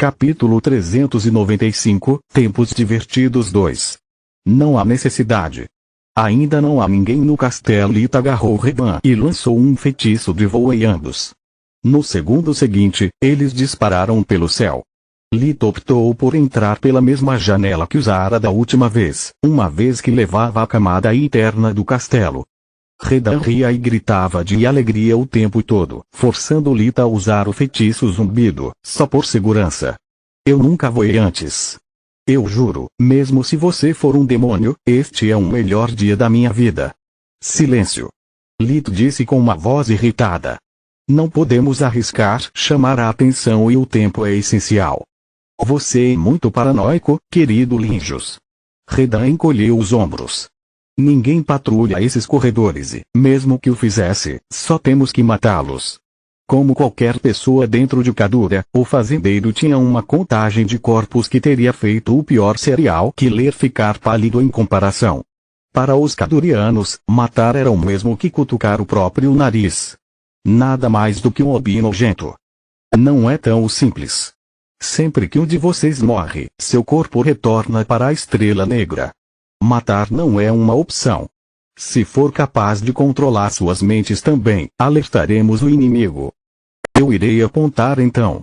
Capítulo 395, Tempos Divertidos 2. Não há necessidade. Ainda não há ninguém no castelo. Lita agarrou Redan e lançou um feitiço de voo em ambos. No segundo seguinte, eles dispararam pelo céu. Lita optou por entrar pela mesma janela que usara da última vez, uma vez que levava a camada interna do castelo. Redan ria e gritava de alegria o tempo todo, forçando Lita a usar o feitiço zumbido, só por segurança. Eu nunca voei antes. Eu juro, mesmo se você for um demônio, este é o melhor dia da minha vida. Silêncio. Lita disse com uma voz irritada. Não podemos arriscar chamar a atenção e o tempo é essencial. Você é muito paranoico, querido Linjos. Redan encolheu os ombros. Ninguém patrulha esses corredores e, mesmo que o fizesse, só temos que matá-los. Como qualquer pessoa dentro de Kadura, o fazendeiro tinha uma contagem de corpos que teria feito o pior serial killer ficar pálido em comparação. Para os kadurianos, matar era o mesmo que cutucar o próprio nariz. Nada mais do que um hobby nojento. Não é tão simples. Sempre que um de vocês morre, seu corpo retorna para a Estrela Negra. Matar não é uma opção. Se for capaz de controlar suas mentes também, alertaremos o inimigo. Eu irei apontar então.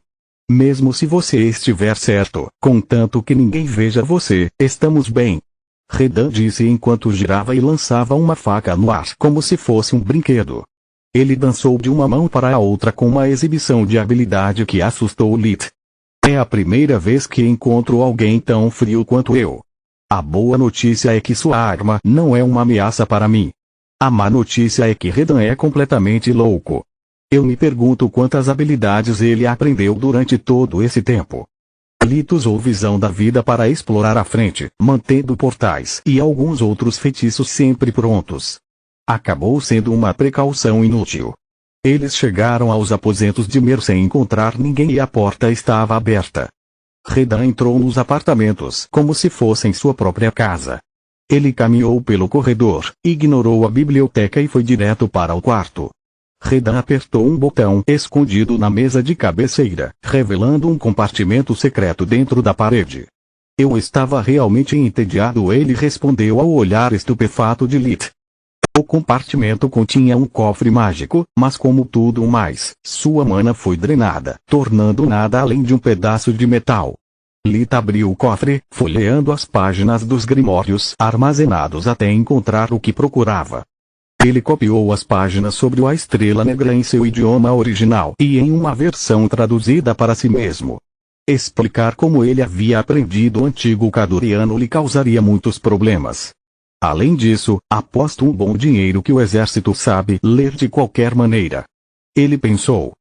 Mesmo se você estiver certo, contanto que ninguém veja você, estamos bem. Redan disse enquanto girava e lançava uma faca no ar como se fosse um brinquedo. Ele dançou de uma mão para a outra com uma exibição de habilidade que assustou Lita. É a primeira vez que encontro alguém tão frio quanto eu. A boa notícia é que sua arma não é uma ameaça para mim. A má notícia é que Redan é completamente louco. Eu me pergunto quantas habilidades ele aprendeu durante todo esse tempo. Lita usou visão da vida para explorar a frente, mantendo portais e alguns outros feitiços sempre prontos. Acabou sendo uma precaução inútil. Eles chegaram aos aposentos de Mer sem encontrar ninguém e a porta estava aberta. Redan entrou nos apartamentos como se fossem sua própria casa. Ele caminhou pelo corredor, ignorou a biblioteca e foi direto para o quarto. Redan apertou um botão escondido na mesa de cabeceira, revelando um compartimento secreto dentro da parede. Eu estava realmente entediado, ele respondeu ao olhar estupefato de Lita. O compartimento continha um cofre mágico, mas como tudo mais, sua mana foi drenada, tornando nada além de um pedaço de metal. Lita abriu o cofre, folheando as páginas dos grimórios armazenados até encontrar o que procurava. Ele copiou as páginas sobre a Estrela Negra em seu idioma original e em uma versão traduzida para si mesmo. Explicar como ele havia aprendido o antigo kaduriano lhe causaria muitos problemas. Além disso, aposto um bom dinheiro que o exército sabe ler de qualquer maneira. Ele pensou.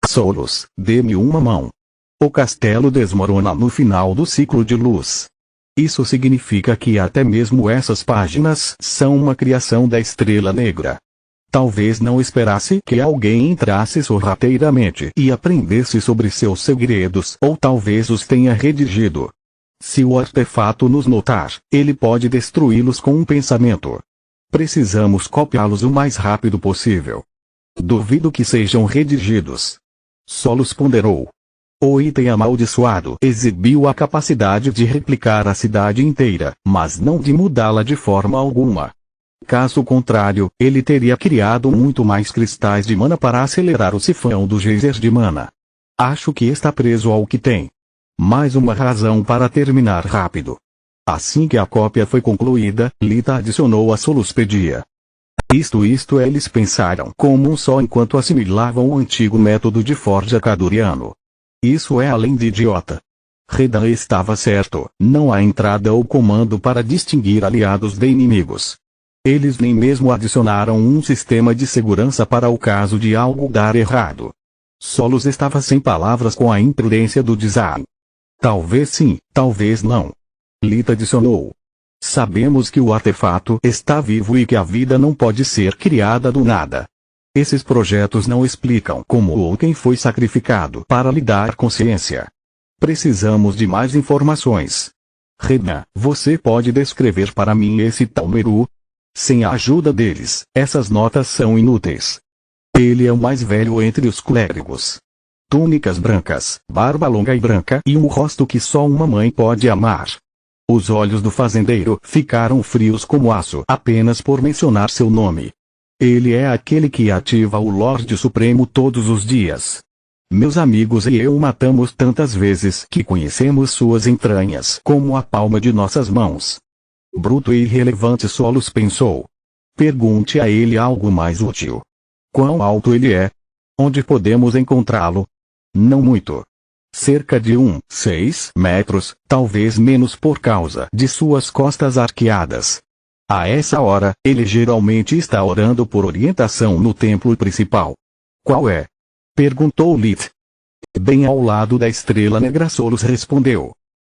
Solos, dê-me uma mão. O castelo desmorona no final do ciclo de luz. Isso significa que até mesmo essas páginas são uma criação da Estrela Negra. Talvez não esperasse que alguém entrasse sorrateiramente e aprendesse sobre seus segredos, ou talvez os tenha redigido. Se o artefato nos notar, ele pode destruí-los com um pensamento. Precisamos copiá-los o mais rápido possível. Duvido que sejam redigidos. Solos ponderou. O item amaldiçoado exibiu a capacidade de replicar a cidade inteira, mas não de mudá-la de forma alguma. Caso contrário, ele teria criado muito mais cristais de mana para acelerar o sifão do geyser de mana. Acho que está preso ao que tem. Mais uma razão para terminar rápido. Assim que a cópia foi concluída, Lita adicionou a soluspedia. Isto eles pensaram como um só enquanto assimilavam o antigo método de forja kaduriano. Isso é além de idiota. Redan estava certo, não há entrada ou comando para distinguir aliados de inimigos. Eles nem mesmo adicionaram um sistema de segurança para o caso de algo dar errado. Solos estava sem palavras com a imprudência do design. Talvez sim, talvez não. Lita adicionou. Sabemos que o artefato está vivo e que a vida não pode ser criada do nada. Esses projetos não explicam como ou quem foi sacrificado para lhe dar consciência. Precisamos de mais informações. Redan, você pode descrever para mim esse tal Meru? Sem a ajuda deles, essas notas são inúteis. Ele é o mais velho entre os clérigos. túnicas brancas, barba longa e branca e um rosto que só uma mãe pode amar. Os olhos do fazendeiro ficaram frios como aço apenas por mencionar seu nome. Ele é aquele que ativa o Lorde Supremo todos os dias. Meus amigos e eu o matamos tantas vezes que conhecemos suas entranhas como a palma de nossas mãos. Bruto e irrelevante Solos pensou. Pergunte a ele algo mais útil. Quão alto ele é? Onde podemos encontrá-lo? Não muito. Cerca de 6 metros, talvez menos por causa de suas costas arqueadas. A essa hora, ele geralmente está orando por orientação no templo principal. Qual é? Perguntou Lith. Bem ao lado da estrela negra. Solos respondeu.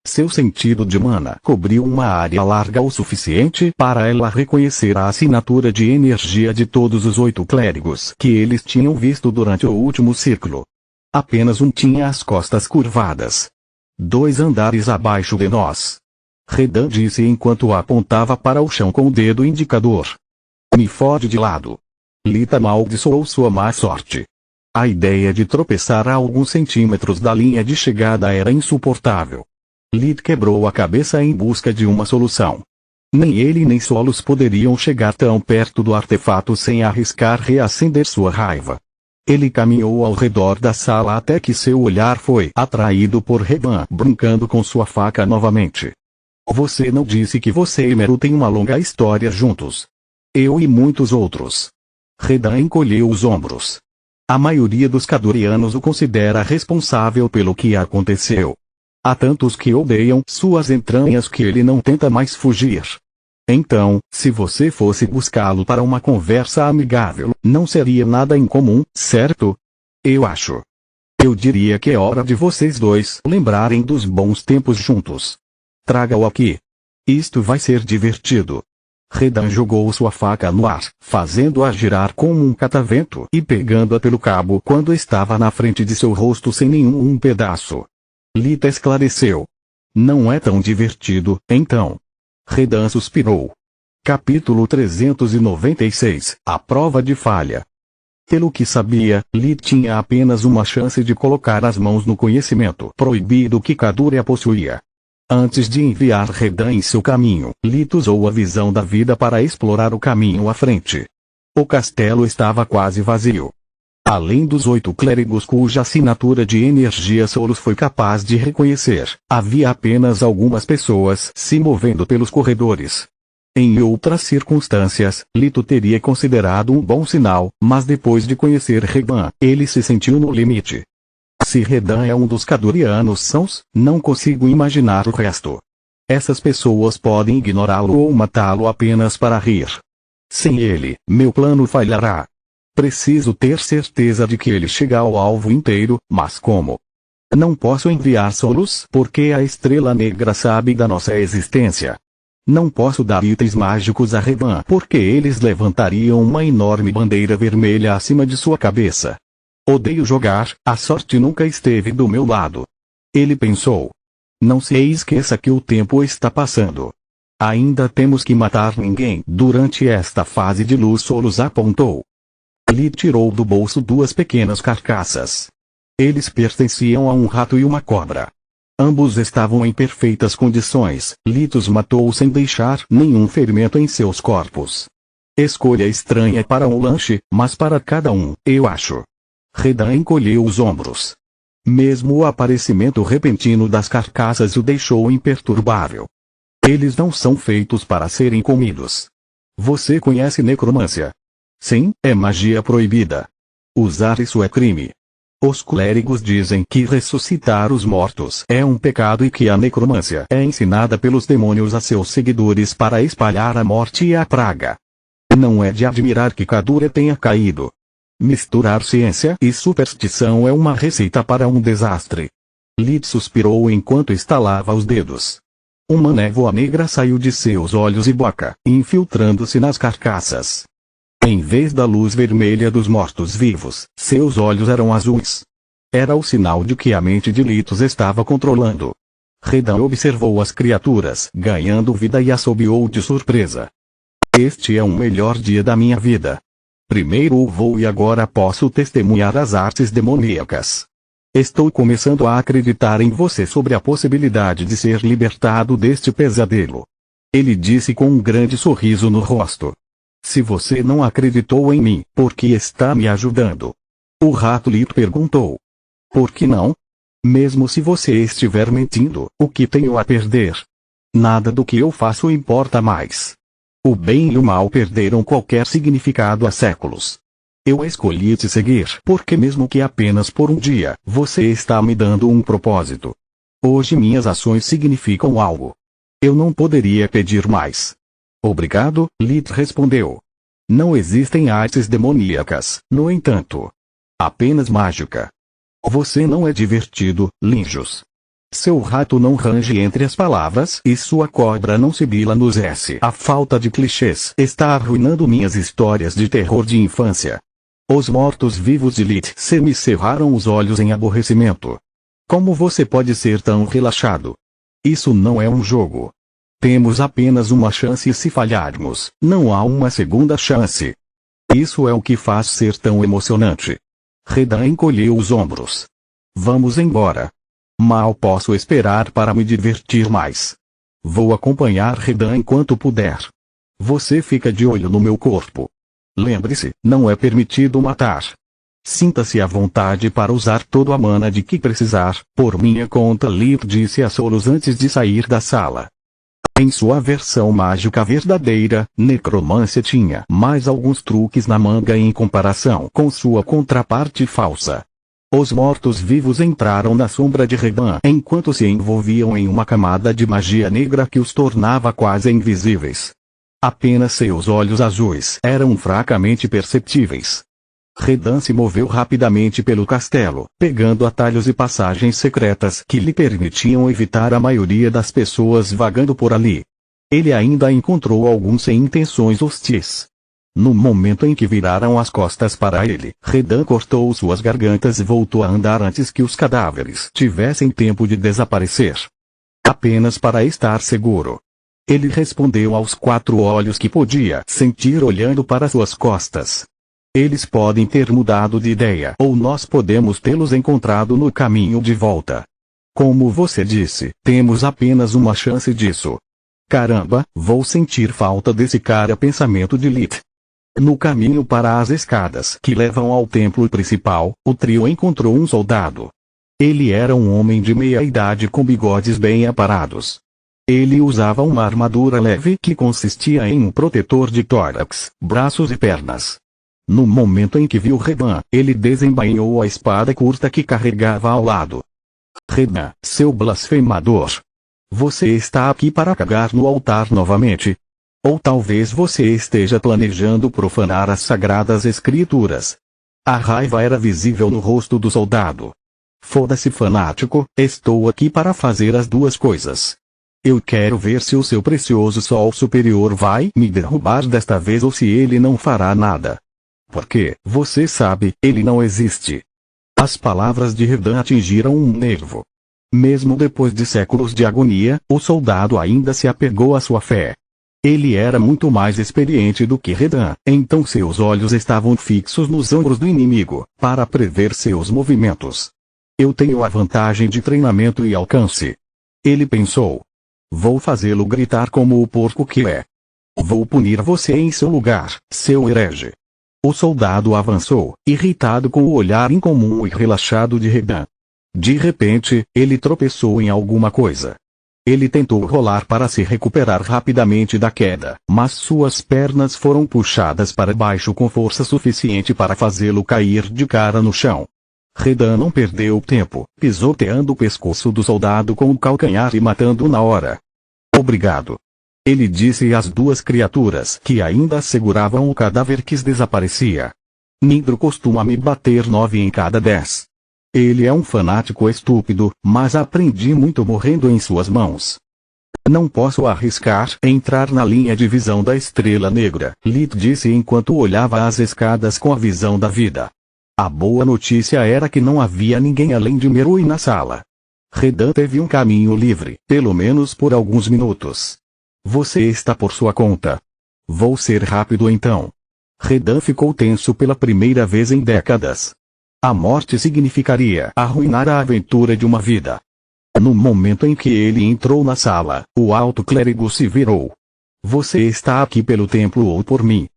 Seu sentido de mana cobriu uma área larga o suficiente para ela reconhecer a assinatura de energia de todos os 8 clérigos que eles tinham visto durante o último círculo. Apenas um tinha as costas curvadas. 2 andares abaixo de nós. Redan disse enquanto apontava para o chão com o dedo indicador. Me fode de lado. Lita amaldiçoou sua má sorte. A ideia de tropeçar a alguns centímetros da linha de chegada era insuportável. Lit quebrou a cabeça em busca de uma solução. Nem ele nem Solos poderiam chegar tão perto do artefato sem arriscar reacender sua raiva. Ele caminhou ao redor da sala até que seu olhar foi atraído por Redan brincando com sua faca novamente. Você não disse que você e Meru têm uma longa história juntos? Eu e muitos outros. Redan encolheu os ombros. A maioria dos Cadorianos o considera responsável pelo que aconteceu. Há tantos que odeiam suas entranhas que ele não tenta mais fugir. Então, se você fosse buscá-lo para uma conversa amigável, não seria nada incomum, certo? Eu acho. Eu diria que é hora de vocês dois lembrarem dos bons tempos juntos. Traga-o aqui. Isto vai ser divertido. Redan jogou sua faca no ar, fazendo-a girar como um catavento e pegando-a pelo cabo quando estava na frente de seu rosto sem nenhum pedaço. Lita esclareceu. Não é tão divertido, então. Redan suspirou. Capítulo 396, A Prova de Falha. Pelo que sabia, Lit tinha apenas uma chance de colocar as mãos no conhecimento proibido que Caduria possuía. Antes de enviar Redan em seu caminho, Lit usou a visão da vida para explorar o caminho à frente. O castelo estava quase vazio. Além dos 8 clérigos cuja assinatura de energia Solos foi capaz de reconhecer, havia apenas algumas pessoas se movendo pelos corredores. Em outras circunstâncias, Lito teria considerado um bom sinal, mas depois de conhecer Redan, ele se sentiu no limite. Se Redan é um dos Cadorianos sãos, não consigo imaginar o resto. Essas pessoas podem ignorá-lo ou matá-lo apenas para rir. Sem ele, meu plano falhará. Preciso ter certeza de que ele chega ao alvo inteiro, mas como? Não posso enviar Solos porque a estrela negra sabe da nossa existência. Não posso dar itens mágicos a Redan porque eles levantariam uma enorme bandeira vermelha acima de sua cabeça. Odeio jogar, a sorte nunca esteve do meu lado. Ele pensou. Não se esqueça que o tempo está passando. Ainda temos que matar ninguém durante esta fase de luz. Solos apontou. Lit tirou do bolso 2 pequenas carcaças. Eles pertenciam a um rato e uma cobra. Ambos estavam em perfeitas condições. Lit os matou sem deixar nenhum ferimento em seus corpos. Escolha estranha para um lanche, mas para cada um, eu acho. Redan encolheu os ombros. Mesmo o aparecimento repentino das carcaças o deixou imperturbável. Eles não são feitos para serem comidos. Você conhece necromância? Sim, é magia proibida. Usar isso é crime. Os clérigos dizem que ressuscitar os mortos é um pecado e que a necromância é ensinada pelos demônios a seus seguidores para espalhar a morte e a praga. Não é de admirar que Caduria tenha caído. Misturar ciência e superstição é uma receita para um desastre. Lit suspirou enquanto estalava os dedos. Uma névoa negra saiu de seus olhos e boca, infiltrando-se nas carcaças. Em vez da luz vermelha dos mortos-vivos, seus olhos eram azuis. Era o sinal de que a mente de Litos estava controlando. Redan observou as criaturas ganhando vida e assobiou de surpresa. Este é o melhor dia da minha vida. Primeiro o voo e agora posso testemunhar as artes demoníacas. Estou começando a acreditar em você sobre a possibilidade de ser libertado deste pesadelo. Ele disse com um grande sorriso no rosto. Se você não acreditou em mim, por que está me ajudando? O rato lhe perguntou. Por que não? Mesmo se você estiver mentindo, o que tenho a perder? Nada do que eu faço importa mais. O bem e o mal perderam qualquer significado há séculos. Eu escolhi te seguir porque mesmo que apenas por um dia, você está me dando um propósito. Hoje minhas ações significam algo. Eu não poderia pedir mais. Obrigado, Lilith respondeu. Não existem artes demoníacas, no entanto. Apenas mágica. Você não é divertido, Linjos. Seu rato não range entre as palavras e sua cobra não sibila nos S. A falta de clichês está arruinando minhas histórias de terror de infância. Os mortos-vivos de Lilith semicerraram os olhos em aborrecimento. Como você pode ser tão relaxado? Isso não é um jogo. Temos apenas uma chance e se falharmos, não há uma segunda chance. Isso é o que faz ser tão emocionante. Redan encolheu os ombros. Vamos embora. Mal posso esperar para me divertir mais. Vou acompanhar Redan enquanto puder. Você fica de olho no meu corpo. Lembre-se, não é permitido matar. Sinta-se à vontade para usar toda a mana de que precisar, por minha conta, Lilith disse a Solos antes de sair da sala. Em sua versão mágica verdadeira, Necromância tinha mais alguns truques na manga em comparação com sua contraparte falsa. Os mortos-vivos entraram na sombra de Redan enquanto se envolviam em uma camada de magia negra que os tornava quase invisíveis. Apenas seus olhos azuis eram fracamente perceptíveis. Redan se moveu rapidamente pelo castelo, pegando atalhos e passagens secretas que lhe permitiam evitar a maioria das pessoas vagando por ali. Ele ainda encontrou alguns sem intenções hostis. No momento em que viraram as costas para ele, Redan cortou suas gargantas e voltou a andar antes que os cadáveres tivessem tempo de desaparecer. Apenas para estar seguro. Ele respondeu aos 4 olhos que podia sentir olhando para suas costas. Eles podem ter mudado de ideia ou nós podemos tê-los encontrado no caminho de volta. Como você disse, temos apenas uma chance disso. Caramba, vou sentir falta desse cara, pensamento de Lilith. No caminho para as escadas que levam ao templo principal, o trio encontrou um soldado. Ele era um homem de meia-idade com bigodes bem aparados. Ele usava uma armadura leve que consistia em um protetor de tórax, braços e pernas. No momento em que viu Redan, ele desembainhou a espada curta que carregava ao lado. Redan, seu blasfemador. Você está aqui para cagar no altar novamente? Ou talvez você esteja planejando profanar as sagradas escrituras. A raiva era visível no rosto do soldado. Foda-se, fanático, estou aqui para fazer as duas coisas. Eu quero ver se o seu precioso sol superior vai me derrubar desta vez ou se ele não fará nada. Porque, você sabe, ele não existe. As palavras de Redan atingiram um nervo. Mesmo depois de séculos de agonia, o soldado ainda se apegou à sua fé. Ele era muito mais experiente do que Redan, então seus olhos estavam fixos nos ombros do inimigo, para prever seus movimentos. Eu tenho a vantagem de treinamento e alcance. Ele pensou. Vou fazê-lo gritar como o porco que é. Vou punir você em seu lugar, seu herege. O soldado avançou, irritado com o olhar incomum e relaxado de Redan. De repente, ele tropeçou em alguma coisa. Ele tentou rolar para se recuperar rapidamente da queda, mas suas pernas foram puxadas para baixo com força suficiente para fazê-lo cair de cara no chão. Redan não perdeu tempo, pisoteando o pescoço do soldado com o calcanhar e matando-o na hora. Obrigado. Ele disse às 2 criaturas que ainda seguravam o cadáver que desaparecia. Nidro costuma me bater 9 em cada 10. Ele é um fanático estúpido, mas aprendi muito morrendo em suas mãos. Não posso arriscar entrar na linha de visão da Estrela Negra, Lilith disse enquanto olhava as escadas com a visão da vida. A boa notícia era que não havia ninguém além de Merui na sala. Redan teve um caminho livre, pelo menos por alguns minutos. Você está por sua conta. Vou ser rápido então. Redan ficou tenso pela primeira vez em décadas. A morte significaria arruinar a aventura de uma vida. No momento em que ele entrou na sala, o alto clérigo se virou. Você está aqui pelo templo ou por mim?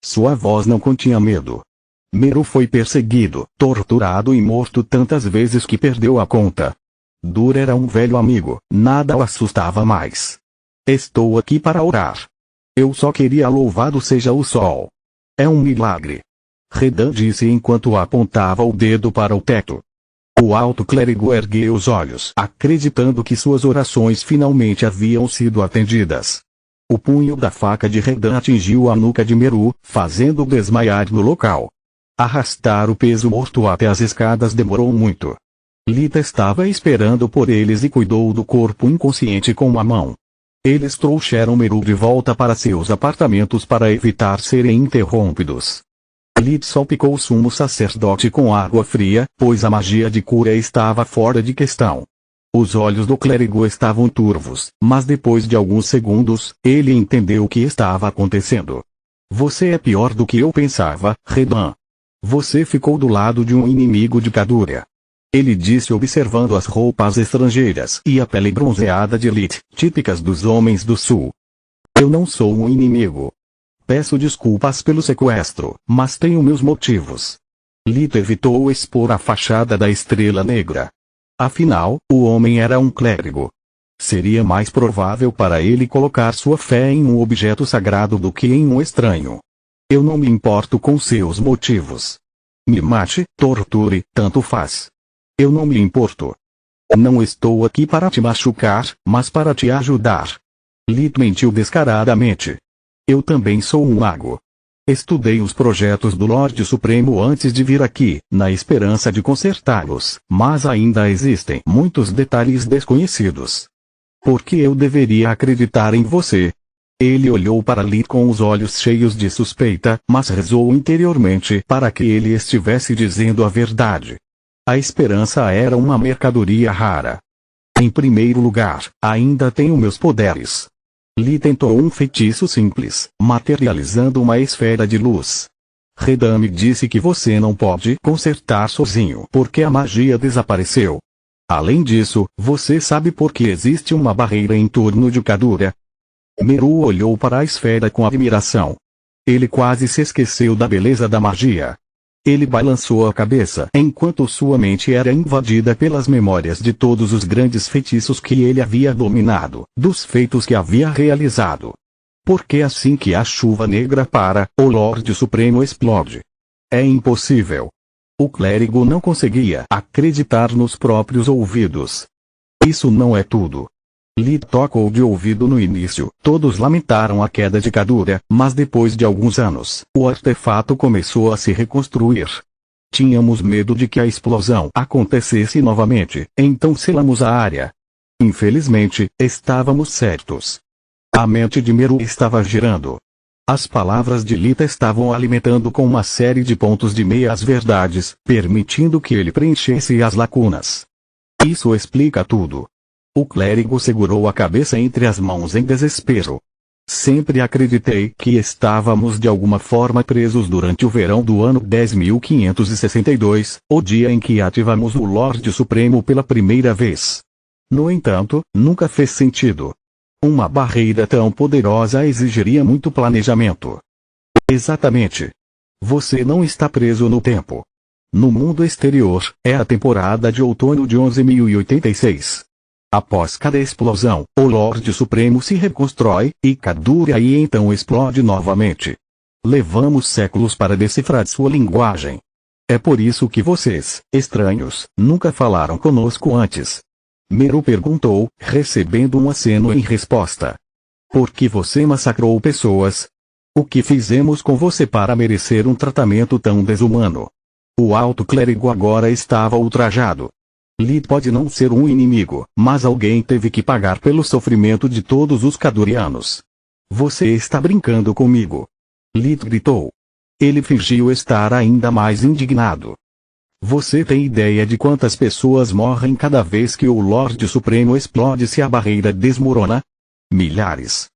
Sua voz não continha medo. Meru foi perseguido, torturado e morto tantas vezes que perdeu a conta. Dur era um velho amigo, nada o assustava mais. Estou aqui para orar. Eu só queria louvado seja o sol. É um milagre. Redan disse enquanto apontava o dedo para o teto. O alto clérigo ergueu os olhos, acreditando que suas orações finalmente haviam sido atendidas. O punho da faca de Redan atingiu a nuca de Meru, fazendo-o desmaiar no local. Arrastar o peso morto até as escadas demorou muito. Lita estava esperando por eles e cuidou do corpo inconsciente com uma mão. Eles trouxeram Meru de volta para seus apartamentos para evitar serem interrompidos. Lita salpicou o sumo sacerdote com água fria, pois a magia de cura estava fora de questão. Os olhos do clérigo estavam turvos, mas depois de alguns segundos, ele entendeu o que estava acontecendo. Você é pior do que eu pensava, Redan. Você ficou do lado de um inimigo de Caduria. Ele disse observando as roupas estrangeiras e a pele bronzeada de Lith, típicas dos homens do sul. Eu não sou um inimigo. Peço desculpas pelo sequestro, mas tenho meus motivos. Lith evitou expor a fachada da Estrela Negra. Afinal, o homem era um clérigo. Seria mais provável para ele colocar sua fé em um objeto sagrado do que em um estranho. Eu não me importo com seus motivos. Me mate, torture, tanto faz. Eu não me importo. Não estou aqui para te machucar, mas para te ajudar. Lith mentiu descaradamente. Eu também sou um mago. Estudei os projetos do Lorde Supremo antes de vir aqui, na esperança de consertá-los, mas ainda existem muitos detalhes desconhecidos. Por que eu deveria acreditar em você? Ele olhou para Lith com os olhos cheios de suspeita, mas rezou interiormente para que ele estivesse dizendo a verdade. A esperança era uma mercadoria rara. Em primeiro lugar, ainda tenho meus poderes. Lith tentou um feitiço simples, materializando uma esfera de luz. Redan me disse que você não pode consertar sozinho porque a magia desapareceu. Além disso, você sabe por que existe uma barreira em torno de Caduria? Meru olhou para a esfera com admiração. Ele quase se esqueceu da beleza da magia. Ele balançou a cabeça enquanto sua mente era invadida pelas memórias de todos os grandes feitiços que ele havia dominado, dos feitos que havia realizado. Porque assim que a chuva negra para, o Lorde Supremo explode. É impossível. O clérigo não conseguia acreditar nos próprios ouvidos. Isso não é tudo. Lith tocou de ouvido no início, todos lamentaram a queda de Caduria, mas depois de alguns anos, o artefato começou a se reconstruir. Tínhamos medo de que a explosão acontecesse novamente, então selamos a área. Infelizmente, estávamos certos. A mente de Meru estava girando. As palavras de Lita estavam alimentando com uma série de pontos de meias-verdades, permitindo que ele preenchesse as lacunas. Isso explica tudo. O clérigo segurou a cabeça entre as mãos em desespero. Sempre acreditei que estávamos de alguma forma presos durante o verão do ano 10.562, o dia em que ativamos o Lorde Supremo pela primeira vez. No entanto, nunca fez sentido. Uma barreira tão poderosa exigiria muito planejamento. Exatamente. Você não está preso no tempo. No mundo exterior, é a temporada de outono de 11.086. Após cada explosão, o Lorde Supremo se reconstrói, e Caduria e então explode novamente. Levamos séculos para decifrar sua linguagem. É por isso que vocês, estranhos, nunca falaram conosco antes. Meru perguntou, recebendo um aceno em resposta. Por que você massacrou pessoas? O que fizemos com você para merecer um tratamento tão desumano? O alto clérigo agora estava ultrajado. Lith pode não ser um inimigo, mas alguém teve que pagar pelo sofrimento de todos os cadurianos. Você está brincando comigo. Lith gritou. Ele fingiu estar ainda mais indignado. Você tem ideia de quantas pessoas morrem cada vez que o Lorde Supremo explode se a barreira desmorona? Milhares.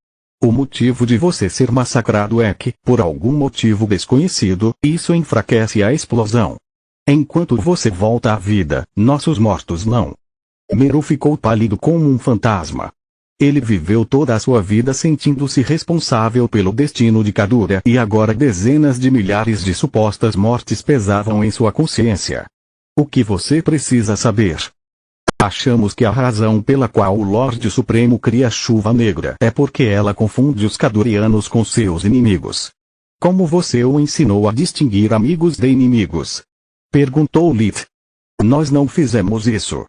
O motivo de você ser massacrado é que, por algum motivo desconhecido, isso enfraquece a explosão. Enquanto você volta à vida, nossos mortos não. Meru ficou pálido como um fantasma. Ele viveu toda a sua vida sentindo-se responsável pelo destino de Kadura e agora dezenas de milhares de supostas mortes pesavam em sua consciência. O que você precisa saber? Achamos que a razão pela qual o Lorde Supremo cria a Chuva Negra é porque ela confunde os Kadurianos com seus inimigos. Como você o ensinou a distinguir amigos de inimigos? Perguntou Lith. Nós não fizemos isso.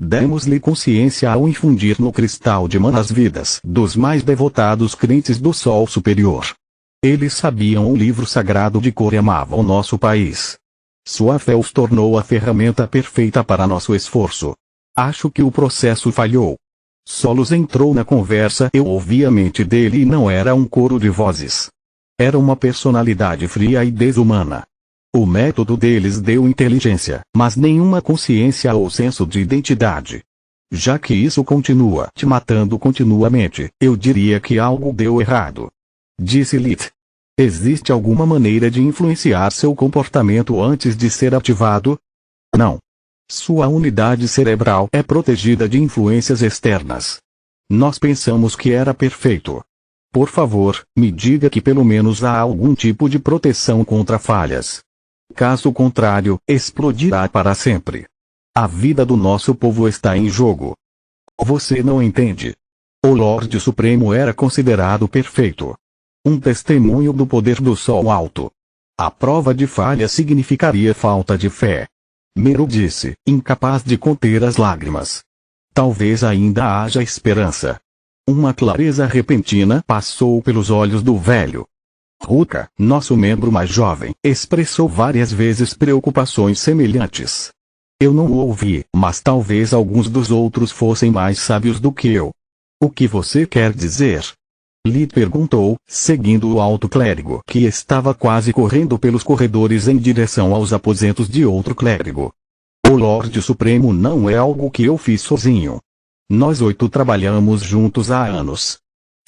Demos-lhe consciência ao infundir no cristal de mana as vidas dos mais devotados crentes do Sol Superior. Eles sabiam o livro sagrado de cor e amavam nosso país. Sua fé os tornou a ferramenta perfeita para nosso esforço. Acho que o processo falhou. Solos entrou na conversa. Eu ouvi a mente dele e não era um coro de vozes. Era uma personalidade fria e desumana. O método deles deu inteligência, mas nenhuma consciência ou senso de identidade. Já que isso continua te matando continuamente, eu diria que algo deu errado. Disse Lith. Existe alguma maneira de influenciar seu comportamento antes de ser ativado? Não. Sua unidade cerebral é protegida de influências externas. Nós pensamos que era perfeito. Por favor, me diga que pelo menos há algum tipo de proteção contra falhas. Caso contrário, explodirá para sempre. A vida do nosso povo está em jogo. Você não entende. O Lorde Supremo era considerado perfeito. Um testemunho do poder do Sol Alto. A prova de falha significaria falta de fé. Meru disse, incapaz de conter as lágrimas. Talvez ainda haja esperança. Uma clareza repentina passou pelos olhos do velho. Ruka, nosso membro mais jovem, expressou várias vezes preocupações semelhantes. Eu não o ouvi, mas talvez alguns dos outros fossem mais sábios do que eu. O que você quer dizer? Lee perguntou, seguindo o alto clérigo que estava quase correndo pelos corredores em direção aos aposentos de outro clérigo. O Lorde Supremo não é algo que eu fiz sozinho. Nós 8 trabalhamos juntos há anos.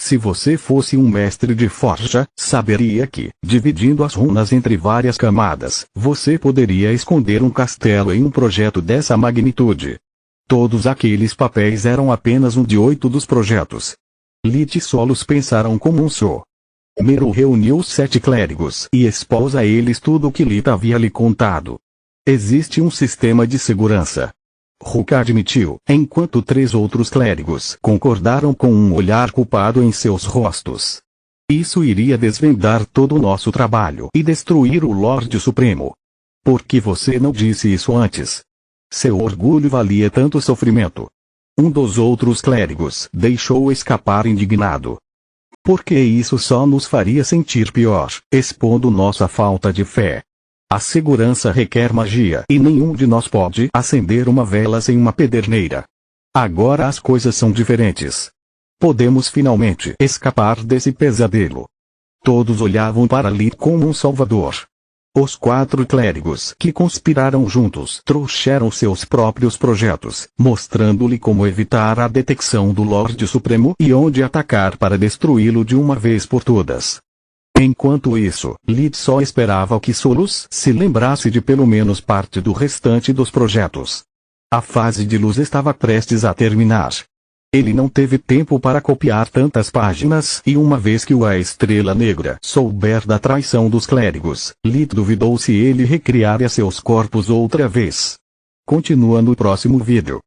Se você fosse um mestre de forja, saberia que, dividindo as runas entre várias camadas, você poderia esconder um castelo em um projeto dessa magnitude. Todos aqueles papéis eram apenas um de 8 dos projetos. Lith e Solos pensaram como um só. Meru reuniu os 7 clérigos e expôs a eles tudo o que Lith havia lhe contado. Existe um sistema de segurança. Ruka admitiu, enquanto 3 outros clérigos concordaram com um olhar culpado em seus rostos. Isso iria desvendar todo o nosso trabalho e destruir o Lorde Supremo. Por que você não disse isso antes? Seu orgulho valia tanto sofrimento. Um dos outros clérigos deixou escapar indignado. Porque isso só nos faria sentir pior, expondo nossa falta de fé. A segurança requer magia e nenhum de nós pode acender uma vela sem uma pederneira. Agora as coisas são diferentes. Podemos finalmente escapar desse pesadelo. Todos olhavam para Lee como um salvador. Os 4 clérigos que conspiraram juntos trouxeram seus próprios projetos, mostrando-lhe como evitar a detecção do Lorde Supremo e onde atacar para destruí-lo de uma vez por todas. Enquanto isso, Lith só esperava que Solos se lembrasse de pelo menos parte do restante dos projetos. A fase de luz estava prestes a terminar. Ele não teve tempo para copiar tantas páginas e uma vez que a Estrela Negra souber da traição dos clérigos, Lith duvidou se ele recriaria seus corpos outra vez. Continua no próximo vídeo.